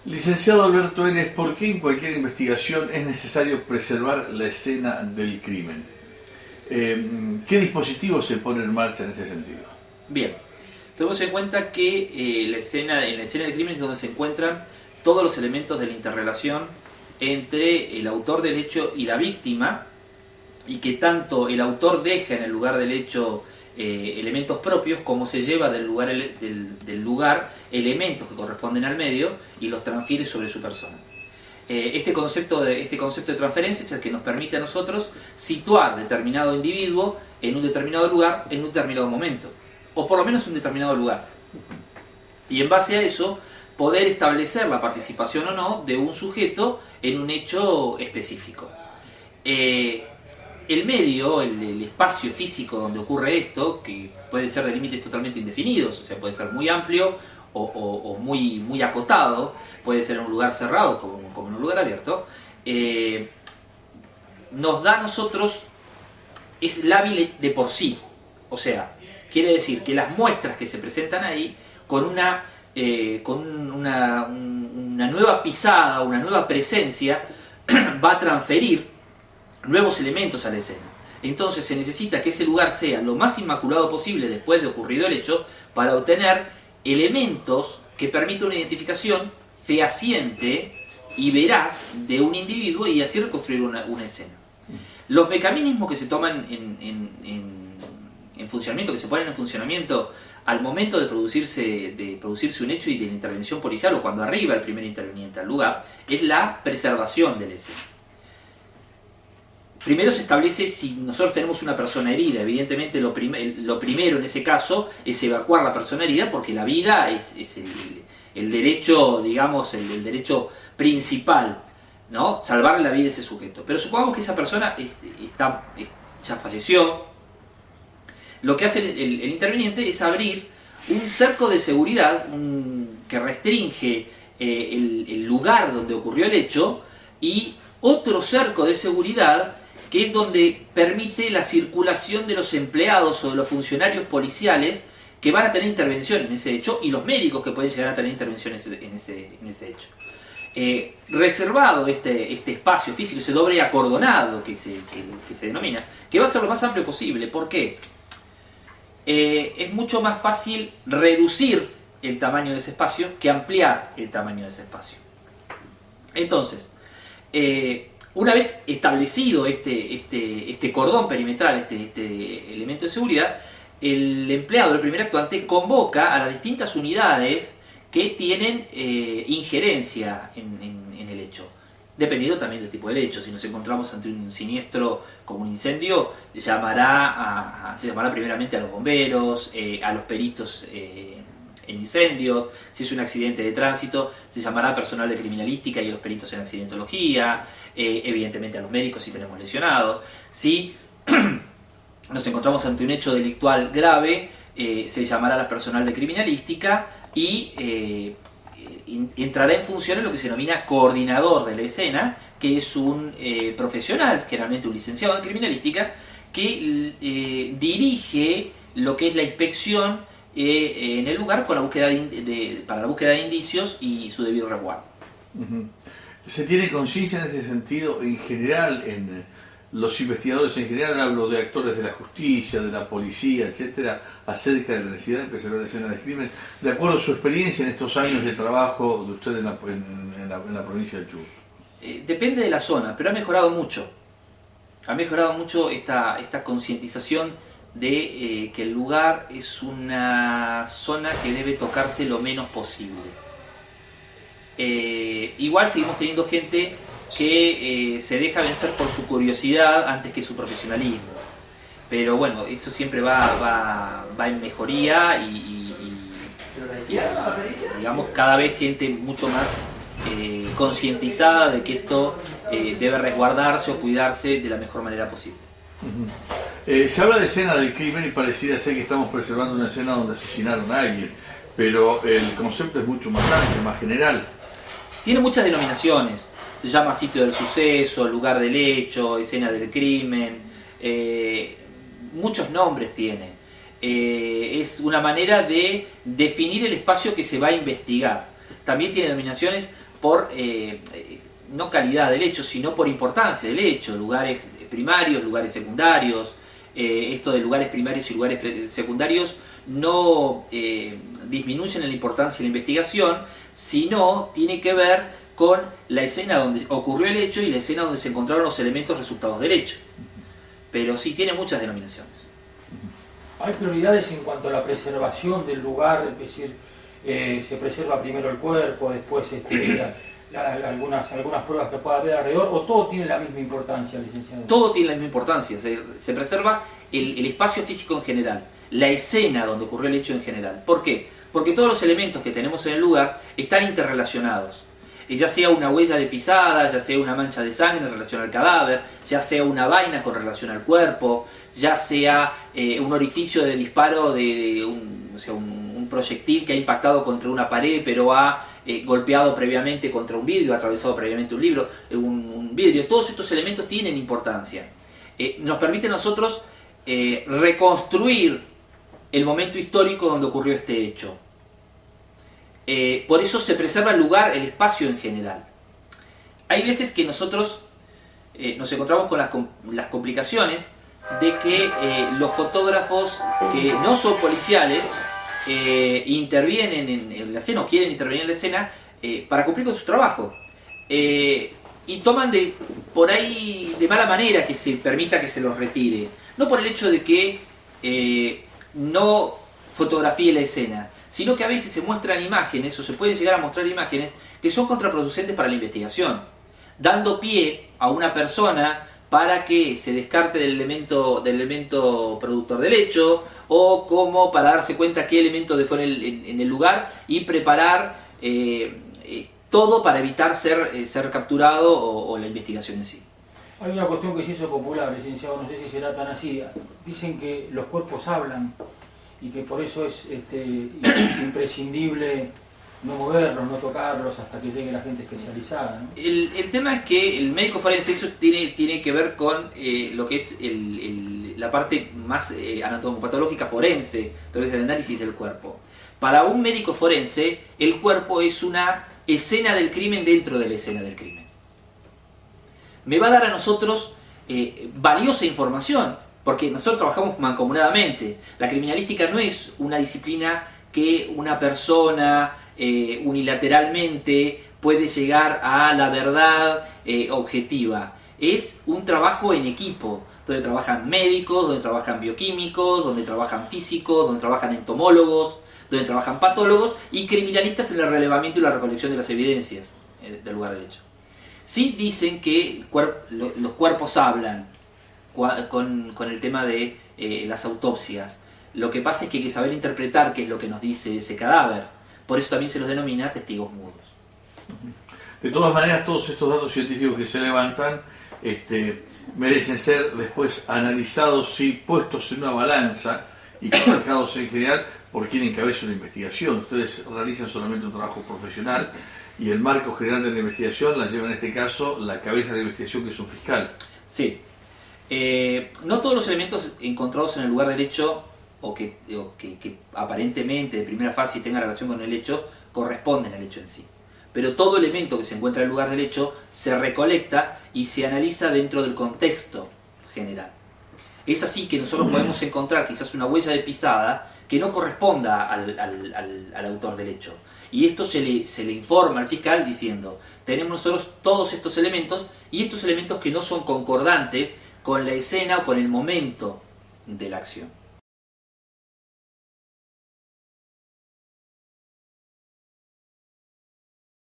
Licenciado Alberto Enes, ¿por qué en cualquier investigación es necesario preservar la escena del crimen? ¿Qué dispositivos se pone en marcha en este sentido? Bien, tenemos en cuenta que en la escena del crimen es donde se encuentran todos los elementos de la interrelación entre el autor del hecho y la víctima, y que tanto el autor deja en el lugar del hecho elementos propios, como se lleva del lugar elementos que corresponden al medio y los transfiere sobre su persona. Este concepto de transferencia es el que nos permite a nosotros situar determinado individuo en un determinado lugar, en un determinado momento, o por lo menos en un determinado lugar. Y en base a eso, poder establecer la participación o no de un sujeto en un hecho específico. El medio, el espacio físico donde ocurre esto, que puede ser de límites totalmente indefinidos, o sea, puede ser muy amplio o muy acotado, puede ser en un lugar cerrado como en un lugar abierto, nos da a nosotros, es lábil de por sí. O sea, quiere decir que las muestras que se presentan ahí, con una nueva pisada, una nueva presencia, va a transferir nuevos elementos a la escena. Entonces se necesita que ese lugar sea lo más inmaculado posible después de ocurrido el hecho, para obtener elementos que permitan una identificación fehaciente y veraz de un individuo y así reconstruir una escena. Los mecanismos que se toman en funcionamiento, que se ponen en funcionamiento al momento de producirse un hecho y de la intervención policial, o cuando arriba el primer interviniente al lugar, es la preservación de la escena. Primero se establece si nosotros tenemos una persona herida. Evidentemente lo primero en ese caso es evacuar la persona herida, porque la vida es el derecho, digamos, el derecho principal, ¿no? Salvarle la vida a ese sujeto. Pero supongamos que esa persona ya falleció. Lo que hace el interviniente es abrir un cerco de seguridad que restringe el lugar donde ocurrió el hecho, y otro cerco de seguridad que es donde permite la circulación de los empleados o de los funcionarios policiales que van a tener intervención en ese hecho, y los médicos que pueden llegar a tener intervención en ese hecho. Reservado este espacio físico, ese doble acordonado que se denomina, que va a ser lo más amplio posible. ¿Por qué? Es mucho más fácil reducir el tamaño de ese espacio que ampliar el tamaño de ese espacio. Entonces, una vez establecido este cordón perimetral, este elemento de seguridad, el empleado, el primer actuante, convoca a las distintas unidades que tienen injerencia en el hecho, dependiendo también del tipo del hecho. Si nos encontramos ante un siniestro como un incendio, se llamará primeramente a los bomberos, a los peritos en incendios. Si es un accidente de tránsito, se llamará personal de criminalística y a los peritos en accidentología, evidentemente a los médicos si tenemos lesionados. Si nos encontramos ante un hecho delictual grave, se llamará al personal de criminalística y entrará en función en lo que se denomina coordinador de la escena, que es un profesional, generalmente un licenciado en criminalística, que dirige lo que es la inspección en el lugar con la búsqueda para la búsqueda de indicios y su debido resguardo. ¿Se tiene conciencia en ese sentido en general, en los investigadores en general, hablo de actores de la justicia, de la policía, etcétera, acerca de la necesidad de preservar la escena del crimen, de acuerdo a su experiencia en estos años de trabajo de usted en la provincia del Chubut? Depende de la zona, pero ha mejorado mucho. Ha mejorado mucho esta concientización de que el lugar es una zona que debe tocarse lo menos posible. Igual seguimos teniendo gente que se deja vencer por su curiosidad antes que su profesionalismo. Pero bueno, eso siempre va en mejoría y digamos, cada vez gente mucho más concientizada de que esto debe resguardarse o cuidarse de la mejor manera posible. Se habla de escena del crimen y pareciera ser que estamos preservando una escena donde asesinaron a alguien, pero el concepto es mucho más amplio, más general. Tiene muchas denominaciones. Se llama sitio del suceso, lugar del hecho, escena del crimen. Muchos nombres tiene. Es una manera de definir el espacio que se va a investigar. También tiene denominaciones por no calidad del hecho, sino por importancia del hecho, lugares primarios, lugares secundarios. Esto de lugares primarios y lugares secundarios no disminuyen en la importancia de la investigación, sino tiene que ver con la escena donde ocurrió el hecho y la escena donde se encontraron los elementos resultados del hecho. Pero sí tiene muchas denominaciones. Hay prioridades en cuanto a la preservación del lugar, es decir, se preserva primero el cuerpo, después algunas pruebas que pueda haber alrededor, o todo tiene la misma importancia, licenciado. Todo tiene la misma importancia, se preserva el espacio físico en general, la escena donde ocurrió el hecho en general. ¿Por qué? Porque todos los elementos que tenemos en el lugar están interrelacionados. Ya sea una huella de pisada, ya sea una mancha de sangre en relación al cadáver, ya sea una vaina con relación al cuerpo, ya sea un orificio de disparo de un proyectil que ha impactado contra una pared pero ha golpeado previamente contra un vidrio, ha atravesado previamente un vidrio. Todos estos elementos tienen importancia. Nos permite a nosotros reconstruir el momento histórico donde ocurrió este hecho. Por eso se preserva el lugar, el espacio en general. Hay veces que nosotros nos encontramos con las complicaciones de que los fotógrafos que no son policiales intervienen en la escena o quieren intervenir en la escena para cumplir con su trabajo. Y toman por ahí de mala manera que se permita que se los retire. No por el hecho de que no fotografíe la escena, sino que a veces se muestran imágenes o se pueden llegar a mostrar imágenes que son contraproducentes para la investigación, dando pie a una persona para que se descarte del elemento productor del hecho, o como para darse cuenta qué elemento dejó en el lugar y preparar todo para evitar ser capturado o la investigación en sí. Hay una cuestión que se hizo popular, licenciado, no sé si será tan así. Dicen que los cuerpos hablan y que por eso es imprescindible no moverlos, no tocarlos hasta que llegue la gente especializada, ¿no? El tema es que el médico forense, eso tiene que ver con lo que es la parte más anatomopatológica forense, entonces el análisis del cuerpo. Para un médico forense, el cuerpo es una escena del crimen dentro de la escena del crimen. Me va a dar a nosotros valiosa información, porque nosotros trabajamos mancomunadamente. La criminalística no es una disciplina que una persona unilateralmente puede llegar a la verdad objetiva. Es un trabajo en equipo, donde trabajan médicos, donde trabajan bioquímicos, donde trabajan físicos, donde trabajan entomólogos, donde trabajan patólogos y criminalistas en el relevamiento y la recolección de las evidencias del lugar del hecho. Sí dicen que los cuerpos hablan con el tema de las autopsias. Lo que pasa es que hay que saber interpretar qué es lo que nos dice ese cadáver. Por eso también se los denomina testigos mudos. De todas maneras, todos estos datos científicos que se levantan merecen ser después analizados y puestos en una balanza y manejados en general por quien encabeza una investigación. Ustedes realizan solamente un trabajo profesional y el marco general de la investigación la lleva en este caso la cabeza de la investigación, que es un fiscal. Sí. No todos los elementos encontrados en el lugar del hecho o que aparentemente de primera fase tengan relación con el hecho corresponden al hecho en sí. Pero todo elemento que se encuentra en el lugar del hecho se recolecta y se analiza dentro del contexto general. Es así que nosotros podemos encontrar quizás una huella de pisada que no corresponda al autor del hecho. Y esto se le informa al fiscal diciendo: tenemos nosotros todos estos elementos y estos elementos que no son concordantes con la escena o con el momento de la acción.